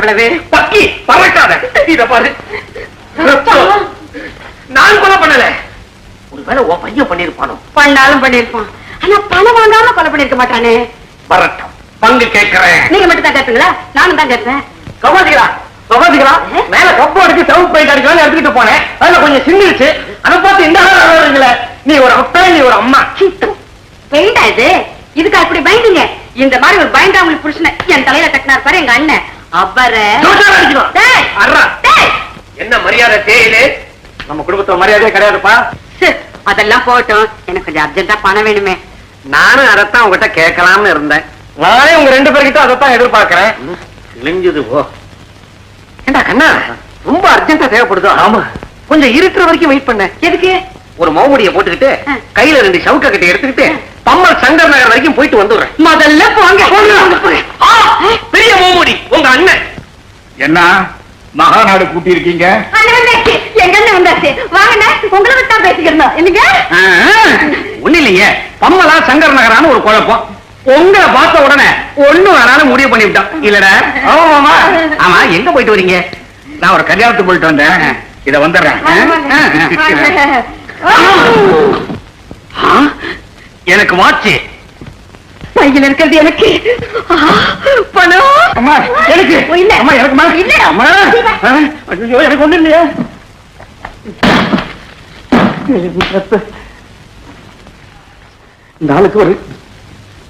எவ்வளவு? பக்கி பறக்காத. இத பாரு, நான் கொலை பண்ணல. ஒருவேளை உன் பையன் பண்ணிருப்பானோ? பண்ணாலும் பண்ணிருப்பான். ஆனா பணம் வாங்காம கொலை பண்ணிருக்க மாட்டானே. வரட்டும், பங்கு கேட்கிறேன். நீங்க மட்டும் தான் கேட்பீங்களா? நானும் தான் கேட்பேன். சகோதரிகளா, சகோதரிகளா, மேல கப்பு அடிச்சு சவுண்ட் பெயிண்ட் அடிக்கலாம்னு எடுத்துக்கிட்டு போனேன். அதுல கொஞ்சம் சிந்திருச்சு. அதை பார்த்து இந்த நீ ஒரு அப்பா, நீ ஒரு அம்மா. பெயிண்டா இது? இதுக்கு அப்படி பயந்துங்க. இந்த மாதிரி ஒரு பயந்தா உங்களுக்கு புருஷனை என் தலையில தட்டினார் பாரு எங்க அண்ணன். அவரை என்ன மரியாதை தேயிலே? நம்ம குடும்பத்தோட மரியாதையே கிடையாதுப்பா. அதெல்லாம் போகட்டும், எனக்கு கொஞ்சம் அர்ஜென்டா பணம் வேணுமே. நானும் அதைத்தான் உங்ககிட்ட கேட்கலாம்னு இருந்தேன். நானே உங்க 2 பேர்கிட்ட அதைத்தான் எதிர்பார்க்கிறேன். கிழிஞ்சது போ. ஏண்டா கண்ணா, ரொம்ப அர்ஜென்டா தேவைப்படுதோ? ஆமா, கொஞ்சம் இருக்கிற வரைக்கும் வெயிட் பண்ண. எதுக்கு? ஒரு மௌமுடிய போட்டுக்கிட்டு கையில 2 சவுக்க கட்டி எடுத்துக்கிட்டு பம்மல் சங்கர் நகர் வரைக்கும் போயிட்டு வந்துடுறேன். முதல்ல போங்க. பெரிய மௌமுடி உங்க அண்ணன். என்ன மகாநாடு கூட்டி இருக்கீங்க? எங்க அண்ணன் வந்தாச்சு. வாங்க, உங்களை விட்டா பேசிக்கிறோம். இல்லைங்க ஒண்ணு இல்லையே, பம்மலா சங்கர் நகரான ஒரு குழப்பம். உங்களை பார்த்த உடனே ஒண்ணு வேணாலும் முடிவு பண்ணிவிட்டோம். இல்லடா? ஆமா. ஆமா, எங்க போயிட்டு வரீங்க? நான் ஒரு கல்யாணத்துக்கு போயிட்டு வந்தேன். இத வந்துடுறேன். எனக்கு வாட்சி பையில இருக்கிறது எனக்கு. பணம் அம்மா எனக்கு இல்ல. அம்மா எனக்கு இல்ல. அம்மா ஐயோ, எனக்கு ஒண்ணு இல்லையா? இந்த ஆளுக்கு ஒரு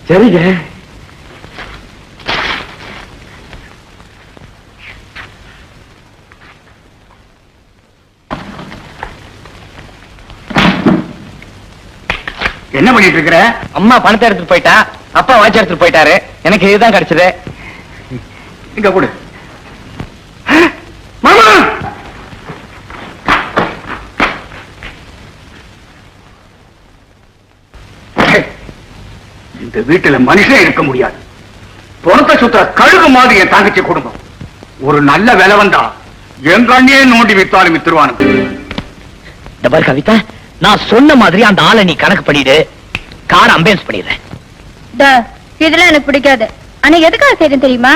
சரிங்க. என்ன பண்ணிட்டு இருக்கிற? அம்மா பணத்தை எடுத்துட்டு போயிட்டா, அப்பா வாட்சி எடுத்துட்டு போயிட்டாரு. எனக்கு இதுதான் கிடைச்சது. இங்க கொடு. மாமா, இந்த வீட்டுல மனுஷன் இருக்க முடியாது. பொணத்தை சுத்த கழுகு மாதிரி என் தங்கச்சி குடும்பம். ஒரு நல்ல விலை வந்தா என் கண்ணியே நோண்டி வித்தாலும் வித்துருவானுங்க. இந்த பாரு கவிதா, நான் சொன்ன மாதிரி அந்த ஆளை நீ கணக்கு பண்ணிடு. கார் அம்பேன்ஸ் பண்ணிடுறேன். இதெல்லாம் எனக்கு பிடிக்காது. ஆனா எதுக்காக செய்யணும் தெரியுமா?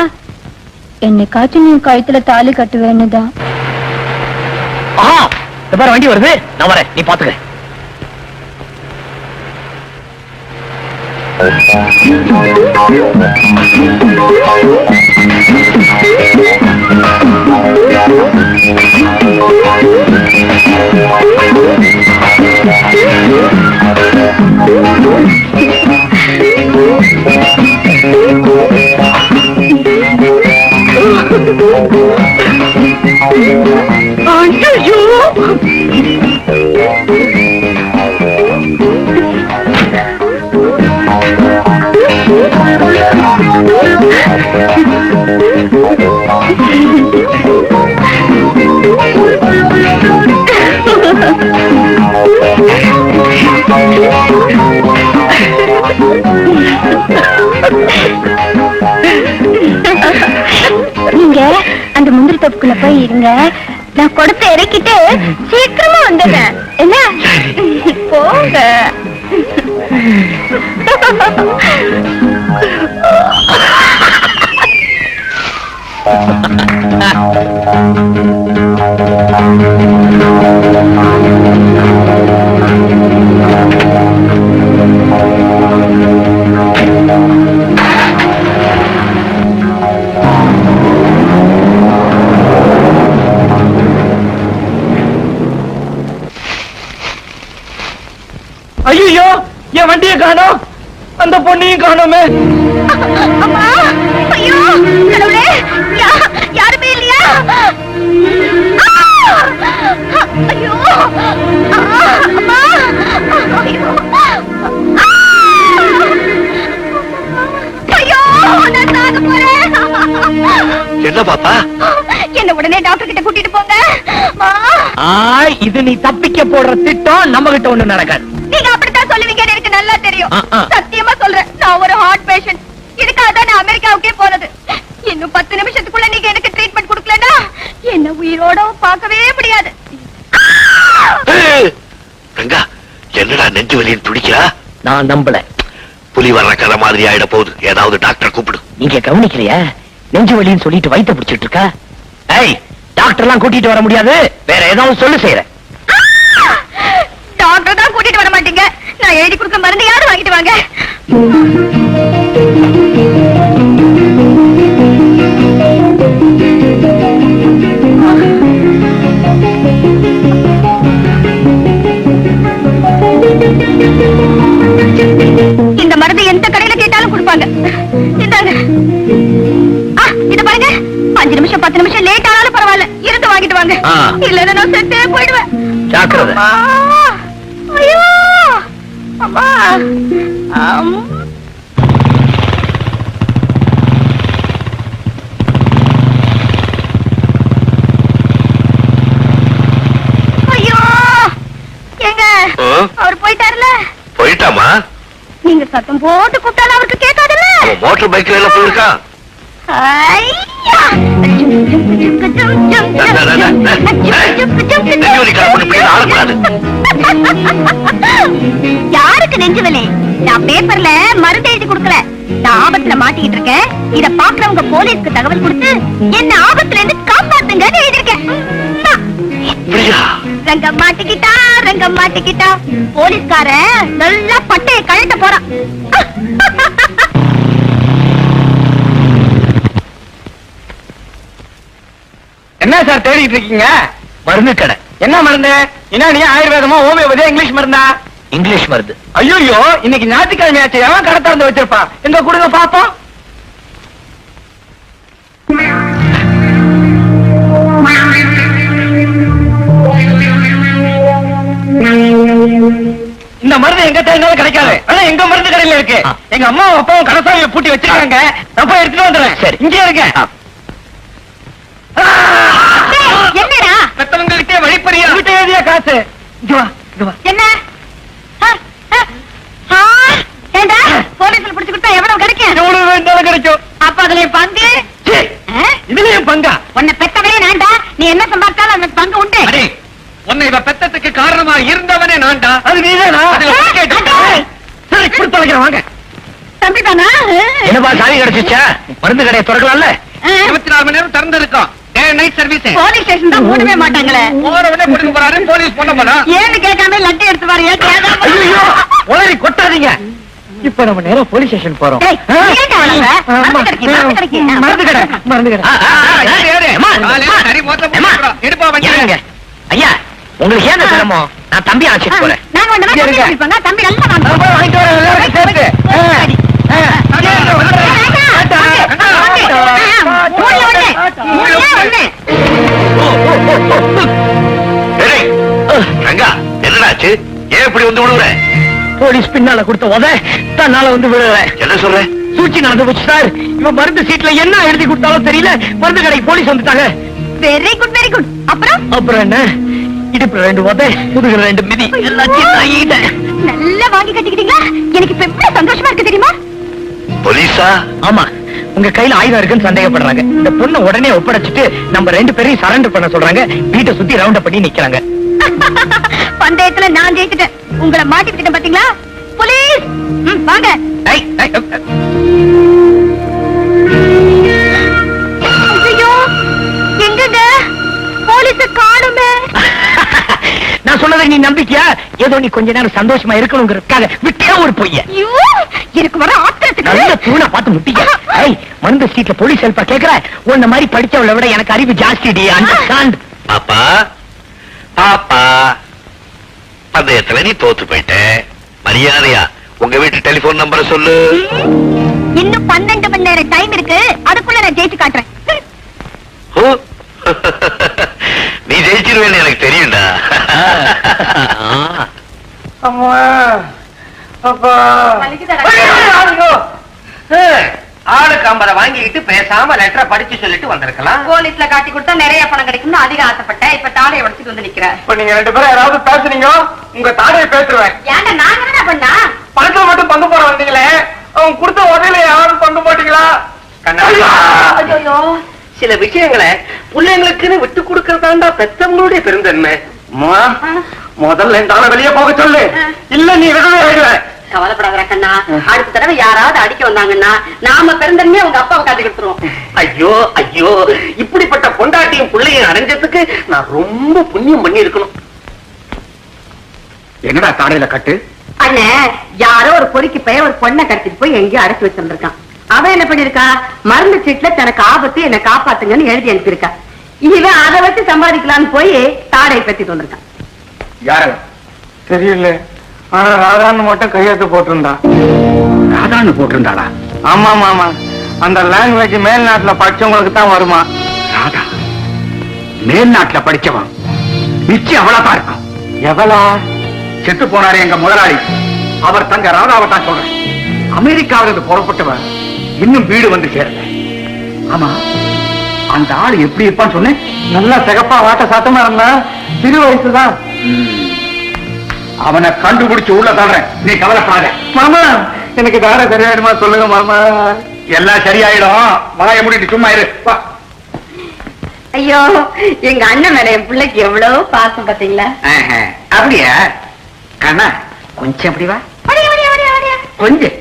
என்னைக்காச்சும் நீ கழுத்துல தாலி கட்டுவேன்னு தான். இந்த பாரு வண்டி வருது, நான் வரேன், நீ பாத்துக்க. நீங்க அந்த முந்திரி தோப்புக்குள்ள போய் இருங்க. நான் கொடுத்து இறக்கிட்டு சீக்கிரமா வந்துடுறேன். என்ன போங்க. ஐயோ, என் வண்டியை காணோம், அந்த பொண்ணையும் காணோமே. அம்மா, ஐயோ கடவுளே, யாருமே இல்லையா? ஐயோ அம்மா, ஐயோ ஐயோ, நான் சாக போறேன். என்ன பாப்பா? என்ன உடனே டாக்டர் கிட்ட கூட்டிட்டு போங்க. இது நீ தப்பிக்க போடுற திட்டம். நம்ம கிட்ட ஒண்ணு நடக்காது. நீங்க அப்படித்தான் சொல்லுவீங்கன்னு எனக்கு நல்லா தெரியும். சத்தியமா சொல்றேன், நான் ஒரு ஹார்ட் பேஷண்ட். இதுக்காக தான் நான் அமெரிக்காவுக்கே போனது. இன்னும் 10 நிமிஷத்துக்குள்ள நீங்க எனக்கு ட்ரீட்மெண்ட் கொடுக்கலன்னா என்ன உயிரோட பார்க்கவே முடியாது. என்னடா நெஞ்சு வலின்னு துடிக்கிறா? நான் நம்பல. புலி வர்ற கதை மாதிரி ஆயிட போகுது. ஏதாவது டாக்டர் கூப்பிடு. நீங்க கவனிக்கிறியா? நெஞ்சு வலின்னு சொல்லிட்டு வயித்தை பிடிச்சிட்டு இருக்கா? ஏய், டாக்டர் எல்லாம் கூட்டிட்டு வர முடியாது, வேற ஏதாவது சொல்லு செய்யறேன். டாக்டர் தான் கூட்டிட்டு வர மாட்டீங்க, நான் எழுதி கொடுக்க மருந்து யாரும் வாங்கிட்டு வாங்க. இந்த மருந்து எந்த கடையில கேட்டாலும் கொடுப்பாங்க. இந்தாங்க. இத பாருங்க, 5 நிமிஷம் 10 நிமிஷம் லேட் ஆனாலும் பரவாயில்ல, இருந்து வாங்கிட்டு வாங்க. இல்லன்னா நான் செத்தே போயிடுவேன். ஜாக்கிரதை. ஐயோ அம்மா. ஐயோ எங்க அவர் போயிட்டாருல? போயிட்டாமா? நீங்க சத்தம் போட்டு கூப்பிட்டாலும் அவருக்கு கேட்காதுல்ல? மோட்டர் பைக்ல எல்லாம் போயிருக்கா? யாருக்கு நெஞ்சுவலே? நான் பேப்பர்ல மருந்து எழுதி கொடுக்கல, நான் ஆபத்துல மாட்டிக்கிட்டு இருக்கேன், இத பாக்குறவங்க போலீஸ்க்கு தகவல் கொடுத்து என்ன ஆபத்துல இருந்து காப்பாத்துங்கன்னு எழுதிருக்கேன். ரங்கம் மாட்டிக்கிட்டா, ரங்கம் மாட்டிக்கிட்டா, போலீஸ்காரன் நல்லா பட்டைய கழட்ட போறான். என்ன சார் தேடிட்டு இருக்கீங்க? மருந்து கடை. என்ன மருந்து? என்ன நீ ஆயுர்வேதமா ஹோமியோபதியா இங்கிலீஷ் மருந்தா? இங்கிலீஷ் மருந்து. ஐயோ இன்னைக்கு ஞாயிற்றுக்கிழமை ஆச்சு, எவன் கடை திறந்து வச்சிருப்பான்? எங்க கொடுங்க பாப்போம். இந்த மருந்து எங்க தேடினாலும் கிடைக்காது, ஆனா எங்க மருந்து கடையில இருக்கு. எங்க அம்மாவும் அப்பாவும் கடைசாமியை பூட்டி வச்சிருக்காங்க, நான் போய் எடுத்துட்டு வந்துடுறேன். சரி, இங்கே இருக்க. என்னடா மத்தவங்களுக்கே வழிப்பறியா விட்டு எழுதிய காசு. இங்க வா, இங்க வா. என்ன? ஏண்டா போலீஸ்ல பிடிச்சு கொடுத்தா எவ்வளவு கிடைக்கும்? எவ்வளவு வேண்டாலும் கிடைக்கும். அப்ப அதுல பங்கு? இதுலயும் பங்கா? உன்னை பெத்தவனே நான்டா, நீ என்ன சம்பாதிச்சாலும் அந்த பங்கு உண்டு. உன்னை இவ பெத்தத்துக்கு காரணமா இருந்தவனே நான்டா. அது நீதானா? சரி கொடுத்து வாங்க. தம்பி தானா? என்னப்பா சாவி கிடைச்சிச்சா? மருந்து கடையை திறக்கலாம்ல? 24 மணி நேரம் திறந்து இருக்கோம். Day night service. Police station தான் மூடவே மாட்டாங்களே. போறவனே கொடுக்க போறாரு, போலீஸ் பண்ண போறா. ஏன்னு கேட்காம லட்டி எடுத்து வர. ஐயோ உளறி கொட்டாதீங்க. இப்ப நம்ம நேரம் போலீஸ் ஸ்டேஷன் போறோம். மருந்து கடை, மருந்து கடை. ஐயா, உங்களுக்கு ஏன் சிரமம்? நான் தம்பி அழைச்சிட்டு போறேன். தம்பி நல்லா வாங்கிட்டு வர எல்லாரும் சேர்த்து. என்னடாச்சு? ஏன் இப்படி வந்து விடுற? போலீஸ் பின்னால கொடுத்த உத தன்னால வந்து விடுறேன். என்ன சொல்ற? சூழ்ச்சி நடந்து போச்சு சார். இவன் மருந்து சீட்ல என்ன எழுதி கொடுத்தாலும் தெரியல, மருந்து கடைக்கு போலீஸ் வந்துட்டாங்க. Very good very good. அப்புறம் என்ன, இடுப்புல 2 உத, முதுகுல 2 மிதி, எல்லாத்தையும் நல்லா வாங்கி கட்டிக்கிட்டீங்களா? எனக்கு இப்ப எப்படி சந்தோஷமா இருக்கு தெரியுமா? போலீஸா? ஆமா, உங்க கையில ஆயுதம் இருக்குன்னு சந்தேகப்படுறாங்க. இந்த பொண்ணை உடனே ஒப்படைச்சிட்டு நம்ம 2 பேரையும் சரண்டர் பண்ண சொல்றாங்க. வீட்டை சுத்தி ரவுண்ட் அப் பண்ணி நிக்கிறாங்க. பந்தயத்துல நான் ஜெயிச்சிட்டேன், உங்களை மாட்டிக்கிட்டேன் பாத்தீங்களா? போலீஸ் வாங்க. ஐயோ எங்கங்க போலீஸ காணுமே. நான் சொன்னதை நீ நம்பிக்கையா? ஏதோ நீ கொஞ்ச நேரம் சந்தோஷமா இருக்கணுங்கிறதுக்காக விட்டே ஒரு பொய்ய. எனக்கு வர ஆத்திரத்துக்கு நல்ல தூணா பார்த்து முட்டிக்க. மருந்து சீட்ல போலீஸ் ஹெல்ப்பா கேக்குற? உன்ன மாதிரி படிச்சவளை விட எனக்கு அறிவு ஜாஸ்தி. அண்டர்ஸ்டாண்ட்? பாப்பா பாப்பா, பந்தயத்துல நீ தோத்து போயிட்ட. மரியாதையா உங்க வீட்டு டெலிபோன் நம்பரை சொல்லு. இன்னும் 12 மணி நேரம் டைம் இருக்கு, அதுக்குள்ள நான் ஜெயிச்சு காட்டுறேன். நீ ஜெயிச்சிருவேன்னு எனக்கு தெரியும்டா. அம்மா அப்பா. ஆளுக்கு 50 வாங்கிக்கிட்டு பேசாம லெட்டரை படிச்சு சொல்லிட்டு வந்திருக்கலாம். போலீஸ்ல காட்டி கொடுத்தா நிறைய பணம் கிடைக்கும்னு அதிக ஆசைப்பட்டேன். இப்ப தாடையை உடைச்சிட்டு வந்து நிக்கிறேன். இப்ப நீங்க 2 பேரும் யாராவது பேசுறீங்க, உங்க தாடையை பேசுவேன். ஏன்டா நாங்க என்ன பண்ணா? பணத்துல மட்டும் பங்கு போட வந்தீங்களே, அவங்க கொடுத்த உதவியில யாரும் பங்கு போட்டீங்களா? ஐயோ, சில விஷயங்களை பிள்ளைங்களுக்குன்னு விட்டு கொடுக்கறதாண்டா பெத்தவங்களுடைய பெருந்தன்மை. முதல்ல இந்த ஆளை வெளியே போக சொல்லு, இல்ல நீ விடவே ஆயிடுவேன். கவலைப்படாத கண்ணா. அடுத்த தடவை யாராவது அடிக்க வந்தாங்கன்னா நாம பிறந்தனே உங்க அப்பாவை காட்டி கொடுத்துருவோம். ஐயோ ஐயோ, இப்படிப்பட்ட பொண்டாட்டியும் பிள்ளையும் அடைஞ்சதுக்கு நான் ரொம்ப புண்ணியம் பண்ணி இருக்கணும். என்னடா தாடையில கட்டு? அண்ணே, யாரோ ஒரு பொறுக்கி பையன் ஒரு பொண்ணை கடத்திட்டு போய் எங்கேயோ அடைச்சு வச்சிருந்திருக்கான். அவன் என்ன பண்ணிருக்கா, மருந்து சீட்டுல தனக்கு ஆபத்து என்ன காப்பாத்துங்கன்னு எழுதி அனுப்பியிருக்கா. இவன் அதை வச்சு சம்பாதிக்கலான்னு போய் தாடை பத்தி வந்திருக்கான். யாரு தெரியல, ஆனா ராதான்னு மட்டும் கையெழுத்து போட்டிருந்தா. ராதான்னு போட்டிருந்தாளா? ஆமா ஆமா, அந்த லாங்குவேஜ் மேல்நாட்டுல படிச்சவங்களுக்கு தான் வருமா. ராதா மேல்நாட்டுல படிச்சவன் நிச்சயம் அவ்வளவுதான் இருக்கும். எவளா? செத்து போனாரு எங்க முதலாளி, அவர் தங்க ராதாவை தான் சொல்றேன். அமெரிக்காவிலிருந்து புறப்பட்டவர் இன்னும் வீடு வந்து சேரல. ஆமா, அந்த ஆள் எப்படி இருப்பான்னு சொன்னேன். நல்லா சிகப்பா வாட்ட சாத்தமா இருந்தா, சிறு வயசுதான். அவனை கண்டுபிடிச்சு உள்ள தள்ளுறேன், நீ கவலைப்படாத. மாமா, எனக்கு தார சரியாயிடுமா சொல்லுங்க மாமா. எல்லாம் சரியாயிடும், வாய மூடிட்டு சும்மா இரு. ஐயோ, எங்க அண்ணன் மேல என் பிள்ளைக்கு எவ்வளவு பாசம் பாத்தீங்களா? அப்படியா கண்ணா? கொஞ்சம் அப்படி வா. கொஞ்சம்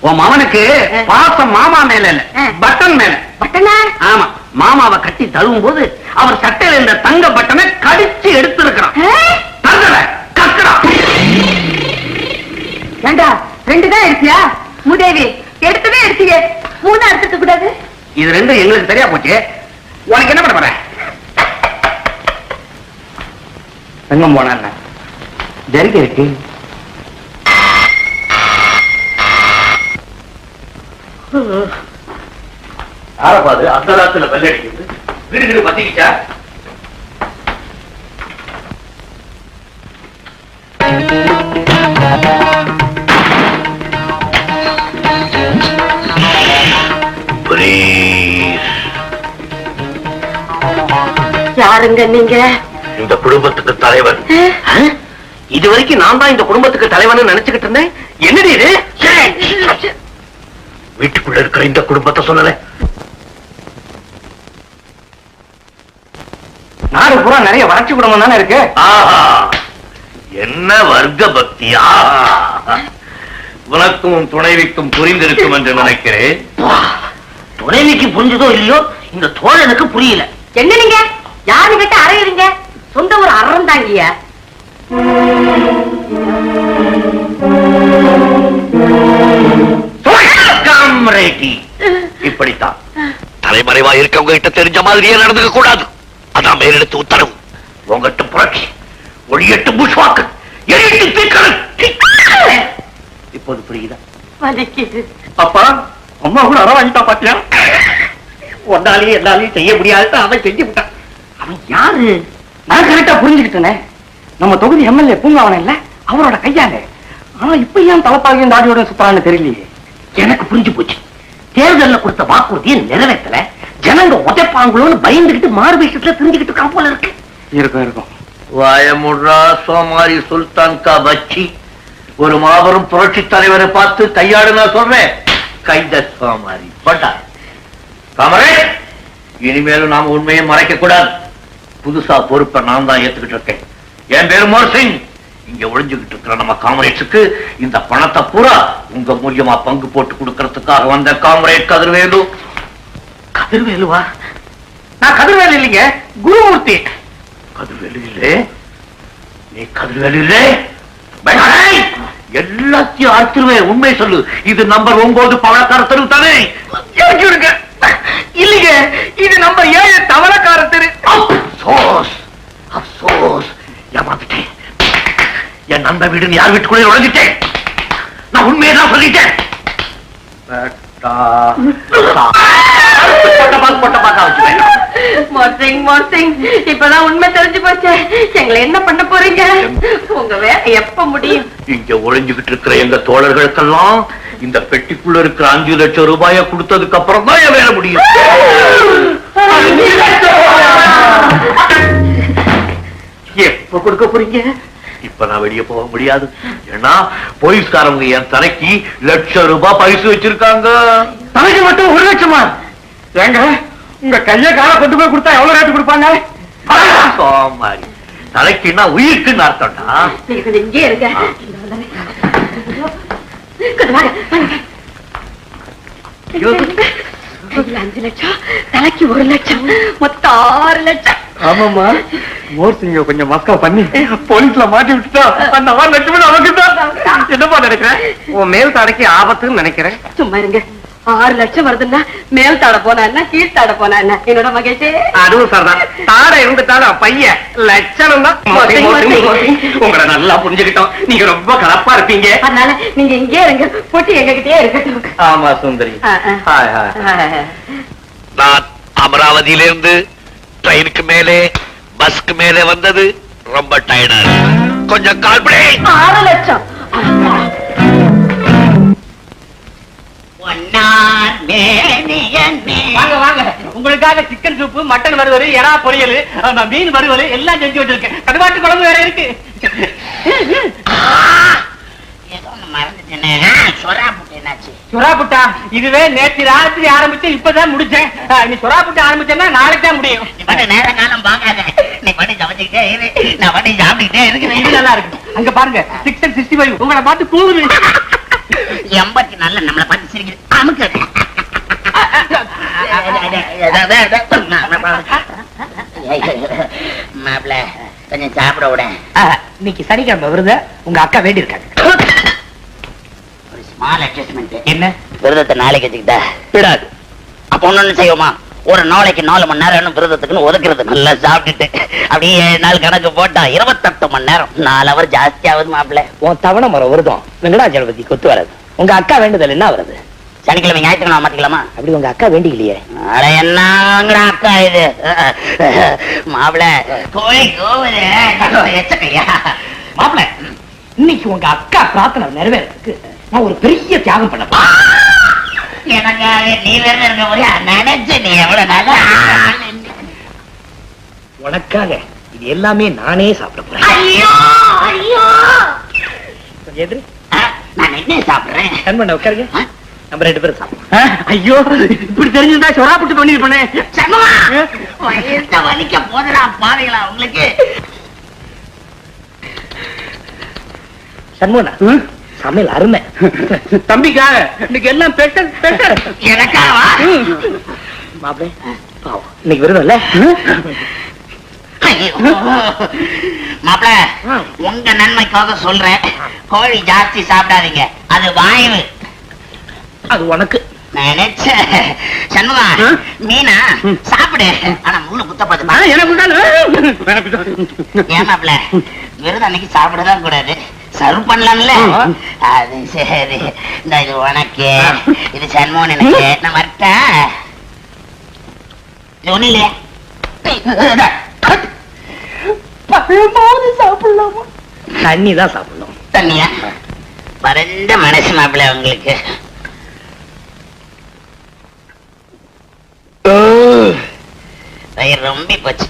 உன் மகனுக்கு பாசம் மாமா மேல இல்ல, பட்டன் மேல. பட்டனா? ஆமா, மாமாவை கட்டி தழுவும் போது அவர் சட்டையில இந்த தங்க பட்டனை கடிச்சு எடுத்திருக்கிறான். ஏண்டா, 2 தான் எடுத்தியா? மூதேவி, எடுத்ததே எடுத்தீங்க, 3 எடுத்துக்க கூடாது. இது 2 எங்களுக்கு சரியா போச்சு. உனக்கு என்ன பண்ண போற? எங்க போன ஜரிக்க இருக்கு. ஆரப்பாது அந்த காலத்துல வெள்ள அடிக்குது. வீடு வீடு பத்திக்கிச்சா? யாருங்க நீங்க? இந்த குடும்பத்துக்கு தலைவன். இதுவரைக்கும் நான் தான் இந்த குடும்பத்துக்கு தலைவன் நினைச்சுக்கிட்டு இருந்தேன். என்னடி இது? வீட்டுக்குள்ள இருக்கிற இந்த குடும்பத்தை சொல்லல, நாடு பூரா நிறைய வறட்சி குடும்பம் தானே இருக்கு. என்ன வர்க்க பக்தியா! உனக்கும் துணைவிக்கும் புரிந்திருக்கும் என்று நினைக்கிறேன். துணைவிக்கு புரிஞ்சதோ இல்லையோ, இந்த தோழனுக்கு புரியல. என்ன நீங்க யாரு கிட்ட அறையுறீங்க? சொந்த ஒரு அறம் தாங்கிய. இப்படித்தான் தலைமறைவா இருக்கவங்க கிட்ட தெரிஞ்ச மாதிரியே நடந்துக்க கூடாது. அதான் மேலெடுத்து உத்தரவு. உங்ககிட்ட புரட்சி, ஒளியட்டு புஷ்வாக்கு, எரிட்டு தீக்கணும். இப்போது புரியுதா? வலிக்குது. அப்பா, அம்மா கூட அற வாங்கிட்டா பாத்தியா? ஒன்னாலையும் எல்லாரையும் செய்ய முடியாது, அவன் செஞ்சு விட்டான். அவன் யாரு? நான் கரெக்டா புரிஞ்சுக்கிட்டேனே. நம்ம தொகுதி எம்எல்ஏ பூங்காவன இல்ல, அவரோட கையால. ஆனா இப்ப ஏன் தலைப்பாகையும் தாடியோட சுத்தான்னு தெரியலையே. எனக்கு புரிஞ்சு போச்சு. தேர்தலில் கொடுத்த வாக்குறுதியை நிறைவேற்றல, ஜனங்க உதைப்பாங்களோன்னு பயந்துகிட்டு மார்வேஷத்துல தெரிஞ்சுக்கிட்டு இருக்கான் போல இருக்கு. இருக்கும் இருக்கும். வாயமுட்ரா சோமாரி சுல்தான் கா பச்சி. ஒரு மாபெரும் புரட்சி தலைவரை பார்த்து கையாடு நான் சொல்றேன். கைத சோமாரி பட்டா காமரே, இனிமேலும் நாம உண்மையை மறைக்க கூடாது. புதுசா பொறுப்பை நான் தான் ஏத்துக்கிட்டு இருக்கேன். என் பேரு மோர்சிங். இங்க ஒளிஞ்சுகிட்டு இருக்கிற நம்ம காமரேட்ஸுக்கு இந்த பணத்தை பூரா உங்க மூலியமா பங்கு போட்டு கொடுக்கறதுக்காக வந்த காமரேட் கதிர்வேலு. கதிர்வேலுவா? நான் கதிர்வேலு இல்லைங்க, குருமூர்த்தி. கதிர்வேலு இல்லே? நீ கதிர்வேலு இல்லே? எல்லாத்தையும் அறுத்துருவேன். உண்மை சொல்லு. இது நம்பர் 9 பவளக்கார தெரு தானே? இல்லைங்க, இது நம்பர் 7 தவளக்கார தெரு. ஏமாந்துட்டேன். என் நண்பன் வீடு யார் வீட்டுக்குள்ளே நுழைஞ்சிட்டேன். நான் உண்மையதான் சொல்லிட்டேன். இப்பதான் உண்மை தெரிஞ்சு போச்சு. எங்களை என்ன பண்ண போறீங்க? உங்க வேலை எப்ப முடியும்? இங்க ஒழிஞ்சுகிட்டு இருக்கிற எங்க தோழர்களுக்கெல்லாம் இந்த பெட்டிக்குள்ள இருக்கிற 5 லட்சம் ரூபாய கொடுத்ததுக்கு அப்புறம் தான் என் வேலை முடியும். எப்ப கொடுக்க போறீங்க? இப்ப நான் வெளியே போக முடியாது. ஏன்னா போலீஸ்காரங்க என் தலைக்கு லட்சம் ரூபாய் பரிசு வச்சிருக்காங்க. தலைக்கு மட்டும் 1 லட்சமா? ஏங்க, உங்க கைய கால கொண்டு போய் கொடுத்தா எவ்வளவு ரேட்டு கொடுப்பாங்க? தலைக்குன்னா உயிருக்குன்னு அர்த்தம்டா. இங்கே இருக்க. வாங்க, வாங்க. கையில 5 லட்சம், தலைக்கு 1 லட்சம், மொத்தம் 6 லட்சம். ஆமாமா, மோர்சிங்க கொஞ்சம் மஸ்கா பண்ணி போலீஸ்ல மாட்டி விட்டுட்டா அந்த 6 லட்சம் நமக்கு தான். என்னப்பா நினைக்கிறேன்? உன் மேல் தடைக்கு ஆபத்துன்னு நினைக்கிறேன். சும்மா இருங்க. 6 லட்சம் வருதுன்னா மேல் தாட போனா என்ன, கீழ் தாட போனா என்ன? என்னோட மகேஷே, அதுவும் சரிதான். தாடை இருந்துட்டாலும் பையன் லட்சணம் தான். உங்களை நல்லா புரிஞ்சுக்கிட்டோம். நீங்க ரொம்ப கலப்பா இருப்பீங்க. அதனால நீங்க இங்கே இருங்க, பொட்டி எங்ககிட்டயே இருக்கட்டும். ஆமா சுந்தரி. Hi hi. நான் அமராவதியிலிருந்து ட்ரெயினுக்கு மேலே பஸ்க்கு மேலே வந்தது ரொம்ப டயர்டா இருக்கு. கொஞ்சம் கால் பண்ணி. 6 லட்சம். வாங்க வாங்க, உங்களுக்காக சிக்கன் சூப்பு, மட்டன் வறுவல், எறா பொரியல், மீன் வறுவல் எல்லாம் செஞ்சு வச்சிருக்கேன். கடுவாட்டு குழம்பு வேற இருக்கு. சுறா புட்டா இதுவே நேற்று ராத்திரி ஆரம்பிச்சு இப்பதான் முடிச்சேன். நீ சுறா புட்டா ஆரம்பிச்சேன்னா நாளைக்கு தான் முடியும். நேர காலம் பாக்காத, நீ பண்ணி சமைச்சுக்கிட்டே இரு, நான் பண்ணி சாப்பிட்டுக்கிட்டே இருக்கிறேன். இது நல்லா இருக்கு. அங்க பாருங்க 665 உங்களை பார்த்து கூவுது. 80 நல்ல நம்மளை பார்த்து சிரிக்குது. அமுக்கு மாப்பிள்ள கொஞ்சம் சாப்பிட விட. இன்னைக்கு சனிக்கிழமை விருத உங்க அக்கா வேண்டி இருக்காங்க. ஒரு ஸ்மால் அட்ஜஸ்ட்மெண்ட். என்ன? விரதத்தை நாளைக்கு வச்சுக்கிட்டா விடாது. அப்ப ஒண்ணு செய்வோமா, ஒரு நாளைக்கு 4 மணி நேரம் விரதத்துக்குன்னு ஒதுக்குறது. நல்லா சாப்பிட்டுட்டு அப்படியே 7 நாள் கணக்கு போட்டா 28 மணி நேரம், 4 ஹவர் ஜாஸ்தி ஆகுது மாப்பிள்ள. உன் தவணை மரம் விரதம் வெங்கடாச்சலபதி கொத்து வராது. உங்க அக்கா வேண்டுதல் என்ன வருது? சனிக்கிழமை ஞாயிற்றுக்கிழமை மாத்திக்கலாமா? அப்படி உங்க அக்கா வேண்டிக்கலையே. என்னங்கிற அக்கா இது மாப்பிள்ள கோழி கோவில எச்சக்கையா மாப்பிள்ள, இன்னைக்கு உங்க அக்கா பிரார்த்தனை நிறைவேறதுக்கு நான் ஒரு பெரிய தியாகம் பண்ண போறேன். எனக்காக நீ வேற இருக்க போறியா? நினைச்சு நீ எவ்வளவு நல்லா உனக்காக இது எல்லாமே நானே சாப்பிட போறேன். ஐயோ ஐயோ எதிரி நான் என்ன சாப்பிடுறேன்? கண் உட்காருங்க, நம்ம 2 பேரும் சாப்பிடுவோம். ஐயோ, இப்படி தெரிஞ்சிருந்தா சொரா புட்டு பண்ணிருப்பேனே. சண்முகா, வயிற்ற வலிக்க போதுடா பாருங்களா உங்களுக்கு. சண்முகனா, சமையல் அருமை. தம்பிக்காக இன்னைக்கு எல்லாம் பெட்டர் பெட்டர். எனக்காவா? மாப்பிள்ளை பாவம் இன்னைக்கு விருதம் இல்ல. மாப்பிள, உங்க நன்மைக்காக சொல்றேன், கோழி ஜாஸ்தி சாப்பிடாதீங்க, அது வாய்வு. அது உனக்கு. நினைச்ச சண்முகா, மீனா சாப்பிடு, ஆனா முள்ளு குத்த பார்த்து. ஏன் மாப்பிள, விருது அன்னைக்கு சாப்பிடதான் கூடாது, சர்வ் பண்ணலாம்ல. அது சரி, இந்த இது உனக்கு, இது சண்முகன் எனக்கு. நான் வரட்டேன். இது ஒண்ணு இல்லையா? சாப்பிடலாமா? தண்ணி தான் சாப்பிடணும். தண்ணியா? பரந்த மனசு மாப்பிள்ள உங்களுக்கு. வயிறு ரொம்ப போச்சு.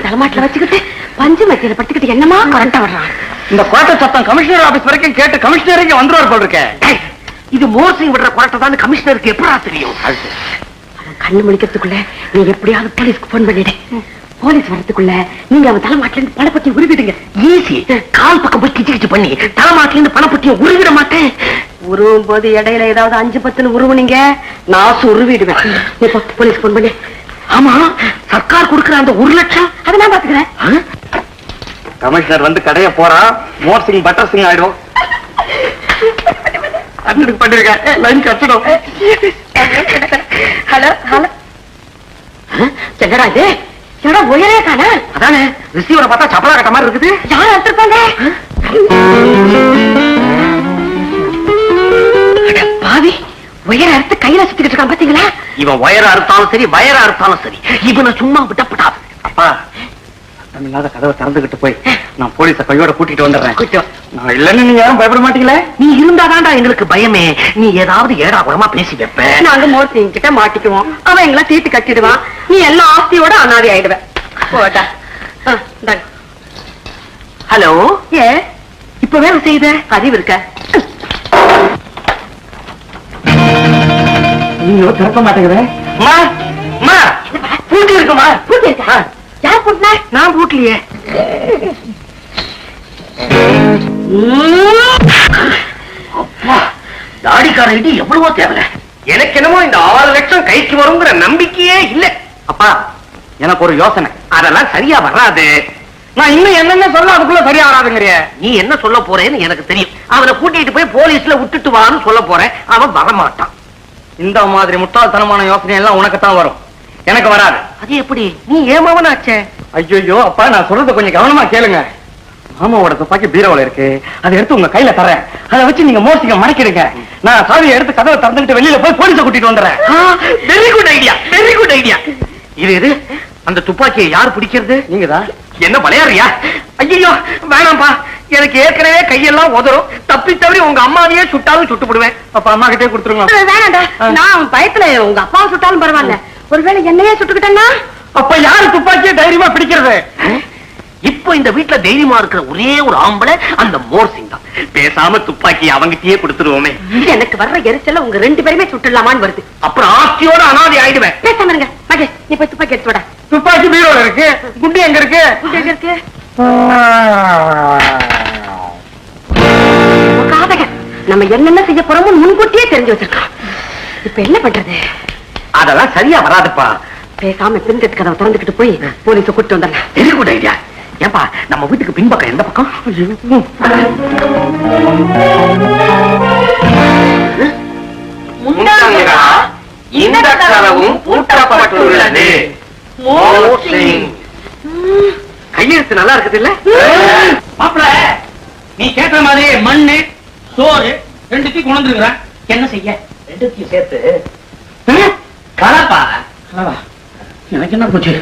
தலைமாட்டில வச்சுக்கிட்டு பஞ்சு மத்தியில படுத்துக்கிட்டு என்னமா கரண்ட வர்றான். இந்த கோட்டை சத்தம் கமிஷனர் ஆபீஸ் வரைக்கும் கேட்டு கமிஷனருக்கு வந்துருவார் போல் இருக்கேன். இது மோர்சிங் விடுற கோட்டை தான் கமிஷனருக்கு எப்படா தெரியும்? அவன் கண்ணு முடிக்கிறதுக்குள்ள நீ எப்படியாவது போலீஸ்க்கு போன் பண்ணிடு. போலீஸ் வரதுக்குள்ள நீங்க அவன் தலைமாட்டில இருந்து பணப்பட்டி உருவிடுங்க. ஈஸி. கால் பக்கம் போய் கிச்சு கிச்சு பண்ணி தலைமாட்டில இருந்து பணப்பட்டியை உருவிட மாட்டேன். உருவும் போது இடையில ஏதாவது 5-10 உருவுனீங்க, நான் உருவிடுவேன். இப்ப போலீஸ் போன் பண்ணி. ஆமா, சர்க்கார் கொடுக்கிற அந்த 1 லட்சம் அதை நான் பாத்துக்கிறேன். கமிஷனர் வந்து கடைய போறான், மோர்சிங் பட்டர் சிங் ஆயிடும். அண்ணனுக்கு பண்ணிருக்கேன், லைன் கட்டணும். ஹலோ ஹலோ, என்னடா இது? என்னடா உயரே காண? அதானே ரிசீவரை பார்த்தா சப்பலா கட்ட மாதிரி இருக்குது. யார் எடுத்துருப்பாங்க? பாவி, உயர அறுத்து கையில சுத்திக்கிட்டு இருக்கான் பாத்தீங்களா? இவன் வயர அறுத்தாலும் சரி, வயர அறுத்தாலும் சரி, இவனை சும்மா விட்டப்படாது. அப்பா, இல்லாத கதவை திறந்துகிட்டு போய் நான் போலீஸ கையோட கூட்டிட்டு வந்துடுறேன். நான் இல்லன்னு நீங்க யாரும் பயப்பட மாட்டீங்களே? நீ இருந்தாதான்டா எங்களுக்கு பயமே. நீ ஏதாவது ஏடா குறமா பேசி வைப்ப. நாங்க மோர்சிங் கிட்ட மாட்டிக்குவோம், அவன் எங்களை தீட்டு கட்டிடுவான், நீ எல்லா ஆஸ்தியோட அனாதை ஆயிடுவ. போட்டா ஹலோ, ஏ இப்ப வேலை செய்த அறிவு இருக்க? நீங்க திறக்க மாட்டேங்கிறேன். பூட்டி இருக்குமா? பூட்டி இருக்கா? யார் பூட்டினா? நான் பூட்டலையே. அப்பா, தாடிக்காரன் எவ்வளவோ தேவை. எனக்கு என்னமோ இந்த 6 லட்சம் கைக்கு வருங்கிற நம்பிக்கையே இல்ல. அப்பா, எனக்கு ஒரு யோசனை. அதெல்லாம் சரியா வராது. நான் இன்னும் என்னென்ன சொல்ல அதுக்குள்ள சரியா வராதுங்கிறிய. நீ என்ன சொல்ல போறேன்னு எனக்கு தெரியும். அவனை கூட்டிட்டு போய் போலீஸ்ல விட்டுட்டு வான்னு சொல்ல போறேன். அவன் வரமாட்டான். இந்த மாதிரி முட்டாள்தனமான யோசனை எல்லாம் உனக்குத்தான் வரும், எனக்கு வராது. அது எப்படி? நீ ஏமாவனாச்சே. ஐயோ அப்பா, நான் சொல்றத கொஞ்சம் கவனமா கேளுங்க. மாமாவோட துப்பாக்கி பீரோல இருக்கு. அதை எடுத்து உங்க கையில தரேன். அதை வச்சு நீங்க மோசிக்க மடக்கிடுங்க. நான் சாவியை எடுத்து கதவை திறந்துட்டு வெளியில போய் போலீஸ கூட்டிட்டு வந்துடுறேன். Very good idea, very good idea. இது அந்த துப்பாக்கியை யார் பிடிக்கிறது? நீங்கதான். என்ன விளையாடுறியா? ஐயோ வேணாம்பா, எனக்கு ஏற்கனவே கையெல்லாம் உதறும். தப்பி தவறி உங்க அம்மாவையே சுட்டாலும் சுட்டு போடுவேன். அப்ப அம்மா கிட்டே கொடுத்துருங்க. வேணாண்டா, நான் பயத்துல உங்க அப்பாவை சுட்டாலும் பரவாயில்ல, ஒருவேளை என்னையே சுட்டுக்கிட்டேன்னா? அப்ப யாரு துப்பாக்கியை தைரியமா பிடிக்கிறது? இப்போ இந்த வீட்டுல தைரியமா இருக்கிற ஒரே ஒரு ஆம்பளை அந்த மோர் சிங் தான். பேசாம துப்பாக்கி அவங்கிட்டயே கொடுத்துருவோமே. எனக்கு வர்ற எரிச்சல உங்க 2 பேருமே சுட்டுலாமான்னு வருது. அப்புறம் ஆஸ்தியோட அனாதை ஆயிடுவேன். பேசாம இருங்க. மகேஷ், நீ போய் துப்பாக்கி எடுத்து விட. துப்பாக்கி பீரோல இருக்கு. குண்டு எங்க இருக்கு? எங்க இருக்கு? காதகன், நம்ம என்னென்ன செய்ய போறோமோ முன்கூட்டியே தெரிஞ்சு வச்சிருக்கோம். இப்ப என்ன பண்றது? அதெல்லாம் சரியா வராதுப்பா. பேசாம பிரிஞ்சது கதவை திறந்துக்கிட்டு போய் போலீஸ கூட்டிட்டு வந்துடலாம். Very good idea. ஏப்பா, நம்ம வீட்டுக்கு பின்பக்கம் எந்த பக்கம்? இந்த கதவும் பூட்டப்பட்டுள்ளது. கையெழுத்து நல்லா இருக்குது இல்ல? மாப்பிள, நீ கேட்ட மாதிரி மண்ணு சோறு 2த்தையும் கொண்டு வந்துருக்கிறேன். என்ன செய்ய? 2த்தையும் சேர்த்து கலப்பா. எனக்கு என்ன போச்சு?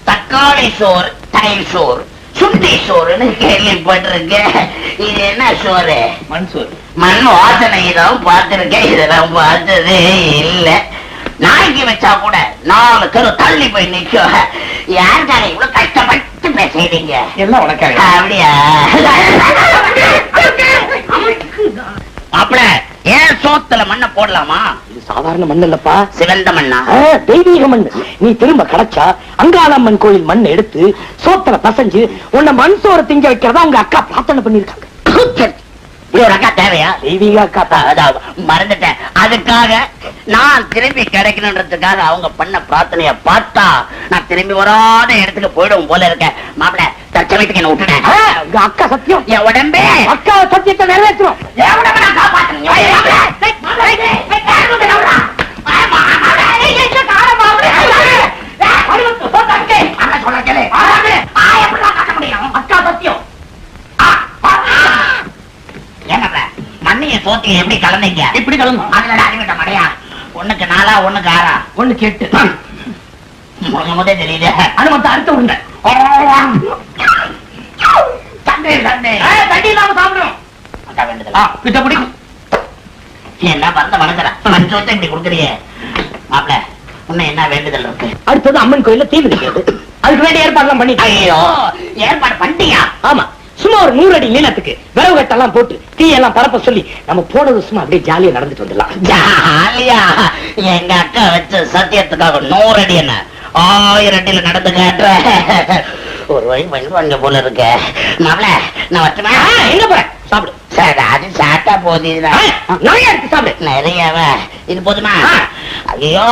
தக்காளி சோறு, தயிர் சோறு, சுண்டி சோறுன்னு கேள்விப்பட்டிருக்கேன். இது என்ன சோறு? மண் சோறு. மண் வாசனை தான் பார்த்திருக்கேன், இதெல்லாம் பார்த்ததே இல்ல. நாய்க்கு வச்சா கூட 4 தெரு தள்ளி போய் நிக்கும். யாருக்காக இவ்வளவு கஷ்டப்பட்டு பேசுறீங்க? எல்லாம் உனக்காக. அப்படியா? மாப்பிள, ஏன் சோத்துல மண்ணை போடலாமா? இது சாதாரண மண் இல்லப்பா, சிவந்த மண்ணா? தெய்வீக மண். நீ திரும்ப கிடைச்சா அங்காளம்மன் கோயில் மண் எடுத்து சோத்துல பசஞ்சு உன்னை மண் சோறு திங்க வைக்கிறதா உங்க அக்கா பிரார்த்தனை பண்ணிருக்காங்க. இப்படி ஒரு அக்கா தேவையா? தெய்வீக அக்கா தான். அதான் மறந்துட்டேன். அதுக்காக நான் திரும்பி கிடைக்கணுன்றதுக்காக அவங்க பண்ண பிரார்த்தனைய பார்த்தா நான் திரும்பி வராத இடத்துக்கு போயிடும் போல இருக்கேன். மாப்பிள, தற்சமயத்துக்கு என்ன விட்டுட்டேன். உங்க அக்கா சத்தியம், என் உடம்பே அக்கா சத்தியத்தை நிறைவேற்றும். என் உடம்பை நான் காப்பாற்றணும். அக்கா சத்தியம். மண்ணைய சோத்தையும் எப்படி கலந்தீங்க? இப்படி கலந்து அதுல அறிவிட்ட மடையா? 1க்கு 4, 1க்கு 6, 1க்கு 8. முதல் தெரியல. அது மட்டும் அடுத்த உருண்டை. சண்டை சண்டை தண்ணி இல்லாம சாப்பிடும். அக்கா வேண்டுதலா? கிட்ட பிடிக்கும். என்ன பறந்த மனசுல மண் சோத்தை இப்படி கொடுக்குறியே. மாப்பிள, உன்ன என்ன வேண்டுதல் இருக்கு? அடுத்தது அம்மன் கோயில்ல தீ மிதிக்கிறது. அதுக்கு வேண்டிய ஏற்பாடுலாம் பண்ணி. ஐயோ, ஏற்பாடு பண்ணிட்டியா? ஆமா, சும்மா ஒரு 100 அடி நீளத்துக்கு விறகு கட்டெல்லாம் போட்டு தீயெல்லாம் பரப்ப சொல்லி நம்ம போனது சும்மா அப்படியே ஜாலியா நடந்துட்டு வந்துடலாம். ஜாலியா? எங்க அக்கா வச்ச சத்தியத்துக்காக 100 அடி என்ன 1000 அடியில நடந்து காட்டுற. ஒரு வழி பண்ணுவாங்க போல இருக்க. மாப்பிள, நான் வச்சுமா? எங்க போற? சாப்பிடு. சரி, அது சாப்பிட்டா போதும். நிறைய இருக்கு, சாப்பிடு. நிறையவா? இது போதுமா? ஐயோ.